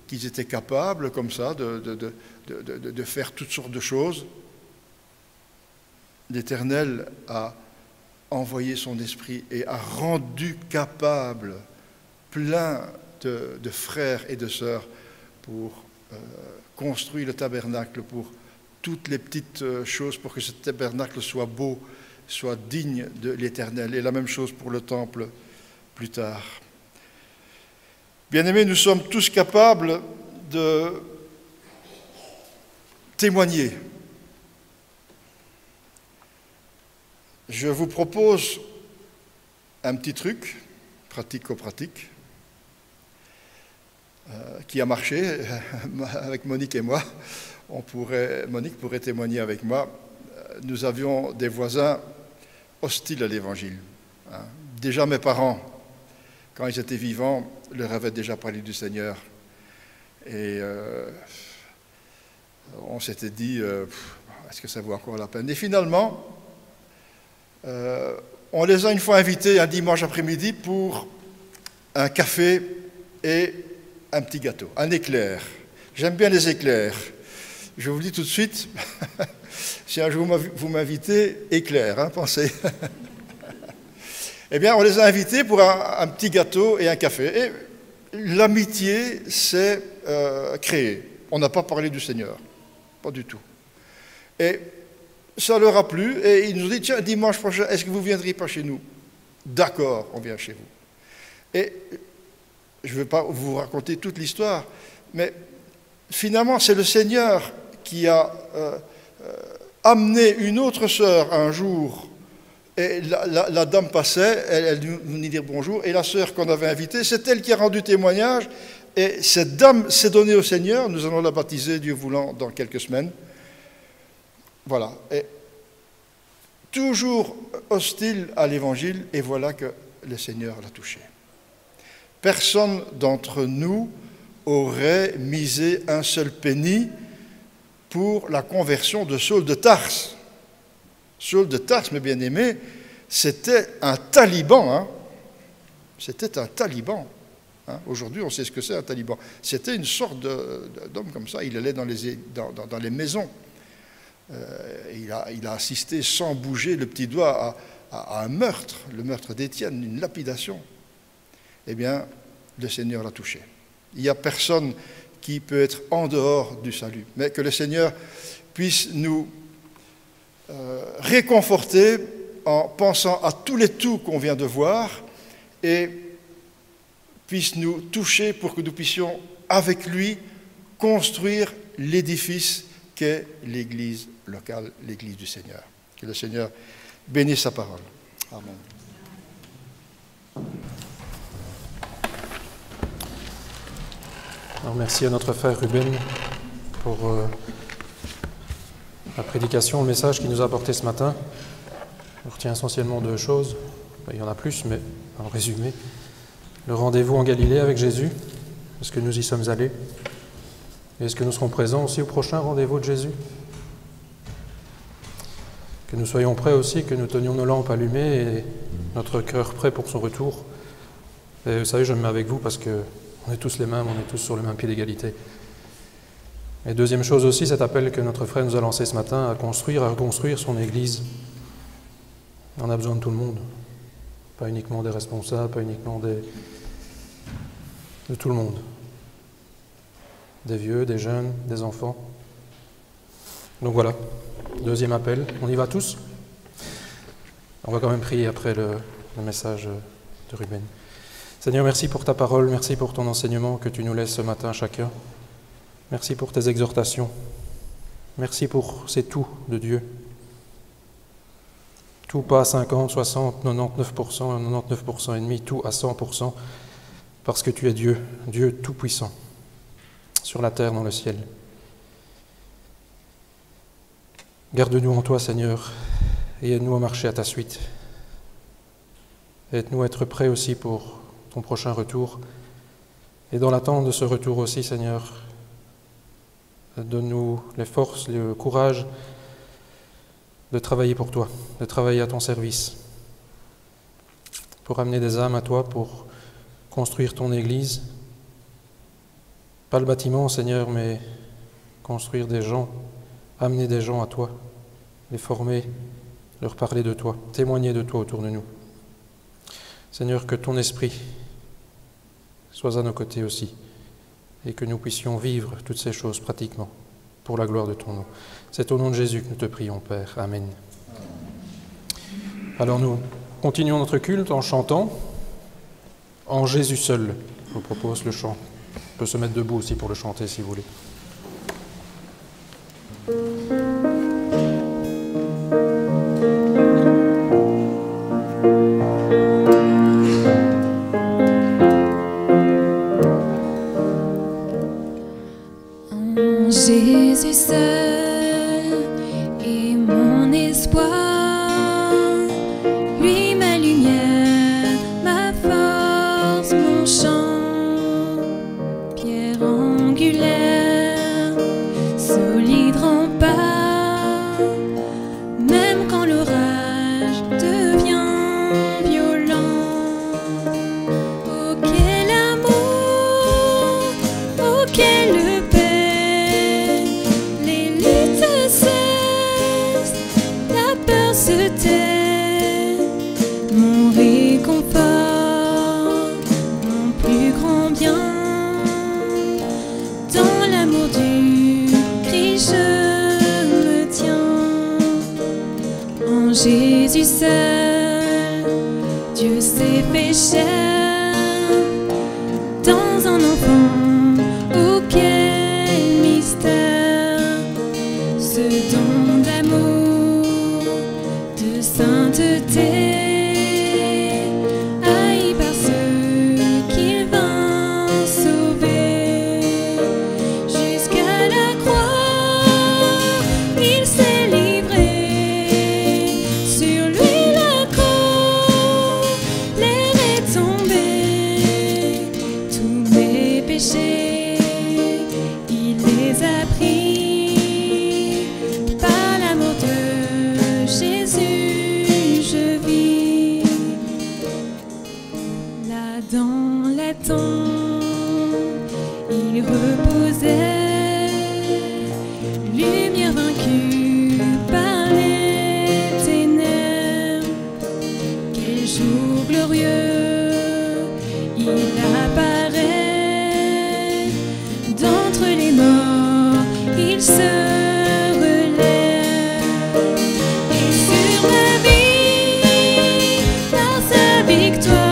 qu'ils étaient capables, comme ça, de faire toutes sortes de choses? L'Éternel a envoyé son esprit et a rendu capable plein de frères et de sœurs pour construire le tabernacle, pour toutes les petites choses, pour que ce tabernacle soit beau, soit digne de l'Éternel. Et la même chose pour le temple plus tard. Bien-aimés, nous sommes tous capables de témoigner. Je vous propose un petit truc, pratico-pratique, qui a marché avec Monique et moi. Monique pourrait témoigner avec moi. Nous avions des voisins hostiles à l'Évangile. Déjà mes parents, quand ils étaient vivants, leur avaient déjà parlé du Seigneur. Et on s'était dit, est-ce que ça vaut encore la peine? Et finalement, on les a une fois invités un dimanche après-midi pour un café et un petit gâteau, un éclair. J'aime bien les éclairs. Je vous le dis tout de suite, si un jour vous m'invitez, éclair, pensez. Eh bien, on les a invités pour un petit gâteau et un café. Et l'amitié s'est créée. On n'a pas parlé du Seigneur, pas du tout. Et ça leur a plu, et ils nous ont dit, tiens, dimanche prochain, est-ce que vous ne viendriez pas chez nous? D'accord, on vient chez vous. Et je ne vais pas vous raconter toute l'histoire, mais finalement, c'est le Seigneur qui a amené une autre sœur un jour, et la dame passait, elle nous dit bonjour, et la sœur qu'on avait invitée, c'est elle qui a rendu témoignage, et cette dame s'est donnée au Seigneur, nous allons la baptiser, Dieu voulant, dans quelques semaines. Voilà, et toujours hostile à l'Évangile, et voilà que le Seigneur l'a touché. Personne d'entre nous aurait misé un seul penny pour la conversion de Saul de Tarse. Saul de Tarse, mes bien-aimés, c'était un taliban. C'était un taliban. Aujourd'hui, on sait ce que c'est un taliban. C'était une sorte d'homme comme ça. Il allait dans les maisons. Il a assisté sans bouger le petit doigt à un meurtre, le meurtre d'Étienne, une lapidation. Eh bien, le Seigneur l'a touché. Il n'y a personne qui peut être en dehors du salut. Mais que le Seigneur puisse nous réconforter en pensant à tous les tout qu'on vient de voir et puisse nous toucher pour que nous puissions, avec lui, construire l'édifice qu'est l'Église locale, l'Église du Seigneur. Que le Seigneur bénisse sa parole. Amen. Alors merci à notre frère Ruben pour la prédication, le message qu'il nous a apporté ce matin. On retient essentiellement deux choses. Il y en a plus, mais en résumé. Le rendez-vous en Galilée avec Jésus. Est-ce que nous y sommes allés? Et est-ce que nous serons présents aussi au prochain rendez-vous de Jésus? Que nous soyons prêts aussi, que nous tenions nos lampes allumées et notre cœur prêt pour son retour. Et vous savez, je me mets avec vous parce qu'on est tous les mêmes, on est tous sur le même pied d'égalité. Et deuxième chose aussi, cet appel que notre frère nous a lancé ce matin à reconstruire son Église. On a besoin de tout le monde. Pas uniquement des responsables, pas uniquement de tout le monde. Des vieux, des jeunes, des enfants. Donc voilà, deuxième appel. On y va tous? On va quand même prier après le message de Ruben. Seigneur, merci pour ta parole, merci pour ton enseignement que tu nous laisses ce matin chacun. Merci pour tes exhortations. Merci pour ces tout de Dieu. Tout pas à 50, 60, 99%, 99% et demi, tout à 100%, parce que tu es Dieu, Dieu tout-puissant, sur la terre, dans le ciel. Garde-nous en toi, Seigneur, et aide-nous à marcher à ta suite. Aide-nous à être prêts aussi pour ton prochain retour. Et dans l'attente de ce retour aussi, Seigneur, donne-nous les forces, le courage de travailler pour toi, de travailler à ton service, pour amener des âmes à toi, pour construire ton Église. Pas le bâtiment, Seigneur, mais construire des gens, amener des gens à toi, les former, leur parler de toi, témoigner de toi autour de nous. Seigneur, que ton esprit soit à nos côtés aussi et que nous puissions vivre toutes ces choses pratiquement pour la gloire de ton nom. C'est au nom de Jésus que nous te prions, Père. Amen. Alors nous continuons notre culte en chantant « En Jésus seul ». Je vous propose le chant. On peut se mettre debout aussi pour le chanter si vous voulez. Jésus seul est mon espoir, lui ma lumière, ma force, mon chant, pierre angulaire, solide rempart, même quand l'orage devient violent. Oh quel amour, oh quelle paix. Se tait, mon réconfort, mon plus grand bien, dans l'amour du Christ je me tiens. En Jésus seul, Dieu s'est fait chair, dans un enfant, oh quel mystère, ce don d'amour, sainteté, haï par ceux qu'il vint sauver. Jusqu'à la croix, il s'est livré. Sur lui la croix, l'air est tombé. Tous mes péchés, il les a pris. Par l'amour de Jésus, dans la tombe, il reposait, lumière vaincue par les ténèbres. Quel jour glorieux, il apparaît, d'entre les morts, il se relève, et sur la vie, par sa victoire,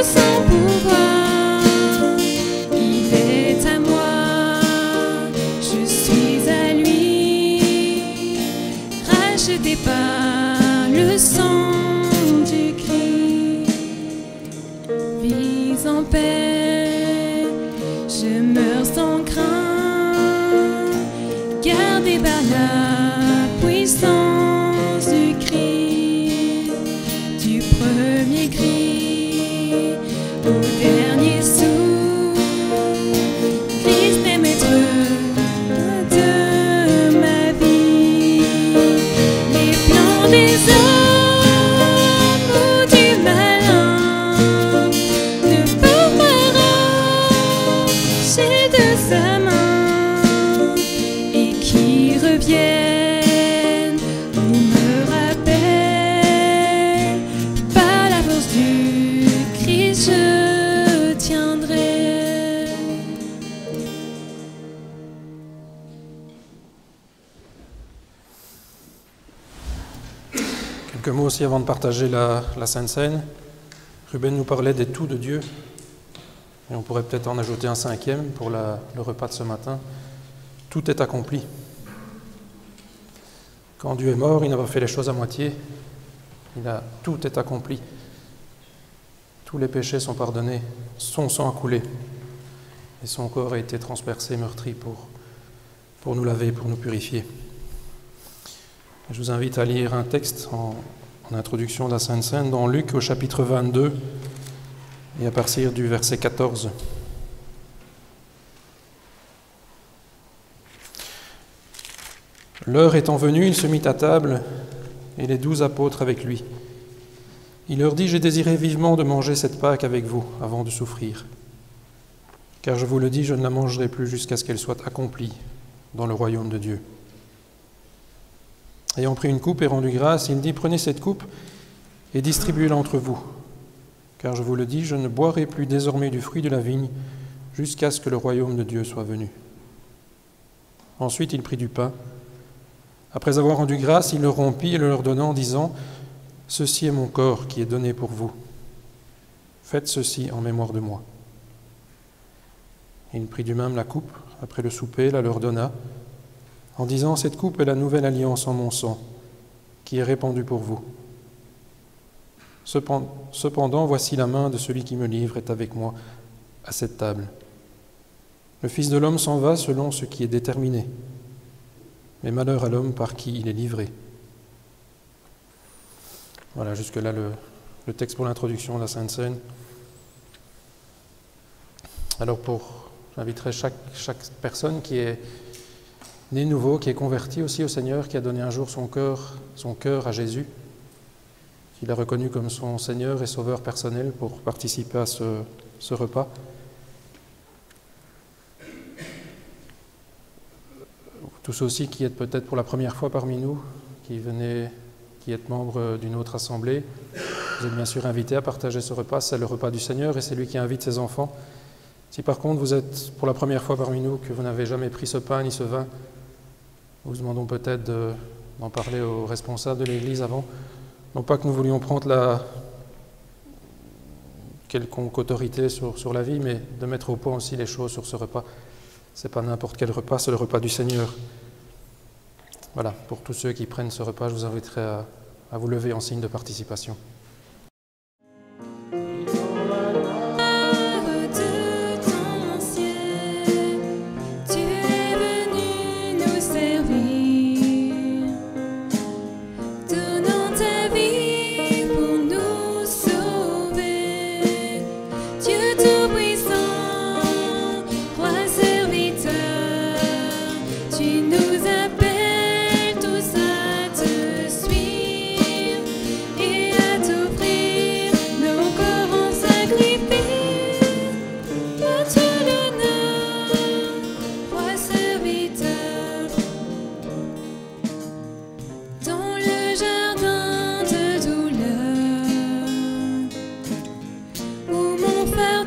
sans pouvoir, il est à moi, je suis à lui, racheté par le sang du Christ. Vis en paix, je meurs sans crainte, gardé par la puissance du Christ, du premier cri au dernier souffle. Christ est maître de ma vie. Les plans des hommes ou du malin ne peuvent m'arracher de sa main, et qui reviennent ou me rappellent, par la force du Christ je tiendrai. Quelques mots aussi avant de partager la Sainte Seine. Ruben nous parlait des tout de Dieu, et on pourrait peut-être en ajouter un cinquième pour le repas de ce matin. Tout est accompli. Quand Dieu est mort, il n'a pas fait les choses à moitié. Tout est accompli. Tous les péchés sont pardonnés, son sang a coulé, et son corps a été transpercé, meurtri pour nous laver, pour nous purifier. Je vous invite à lire un texte en introduction de la Sainte Seine dans Luc au chapitre 22 et à partir du verset 14. L'heure étant venue, il se mit à table et les 12 apôtres avec lui. Il leur dit « J'ai désiré vivement de manger cette Pâque avec vous avant de souffrir. Car je vous le dis, je ne la mangerai plus jusqu'à ce qu'elle soit accomplie dans le royaume de Dieu. » Ayant pris une coupe et rendu grâce, il dit « Prenez cette coupe et distribuez-la entre vous. Car je vous le dis, je ne boirai plus désormais du fruit de la vigne jusqu'à ce que le royaume de Dieu soit venu. » Ensuite, il prit du pain. Après avoir rendu grâce, il le rompit et le leur donna en disant « Ceci est mon corps qui est donné pour vous. Faites ceci en mémoire de moi. » Il prit du même la coupe, après le souper, la leur donna, en disant « Cette coupe est la nouvelle alliance en mon sang, qui est répandue pour vous. Cependant, voici la main de celui qui me livre est avec moi à cette table. Le Fils de l'homme s'en va selon ce qui est déterminé, mais malheur à l'homme par qui il est livré. » Voilà, jusque-là le texte pour l'introduction de la Sainte Seine. Alors j'inviterai chaque personne qui est née nouveau, qui est convertie aussi au Seigneur, qui a donné un jour son cœur à Jésus, qui l'a reconnu comme son Seigneur et Sauveur personnel pour participer à ce repas. Tous aussi qui êtes peut-être pour la première fois parmi nous, qui êtes membre d'une autre assemblée, vous êtes bien sûr invités à partager ce repas. C'est le repas du Seigneur et c'est lui qui invite ses enfants. Si par contre vous êtes pour la première fois parmi nous, que vous n'avez jamais pris ce pain ni ce vin, nous vous demandons peut-être d'en parler aux responsables de l'Église avant. Non pas que nous voulions prendre quelconque autorité sur la vie, mais de mettre au point aussi les choses sur ce repas. Ce n'est pas n'importe quel repas, c'est le repas du Seigneur. Voilà, pour tous ceux qui prennent ce repas, je vous inviterai à vous lever en signe de participation. Faire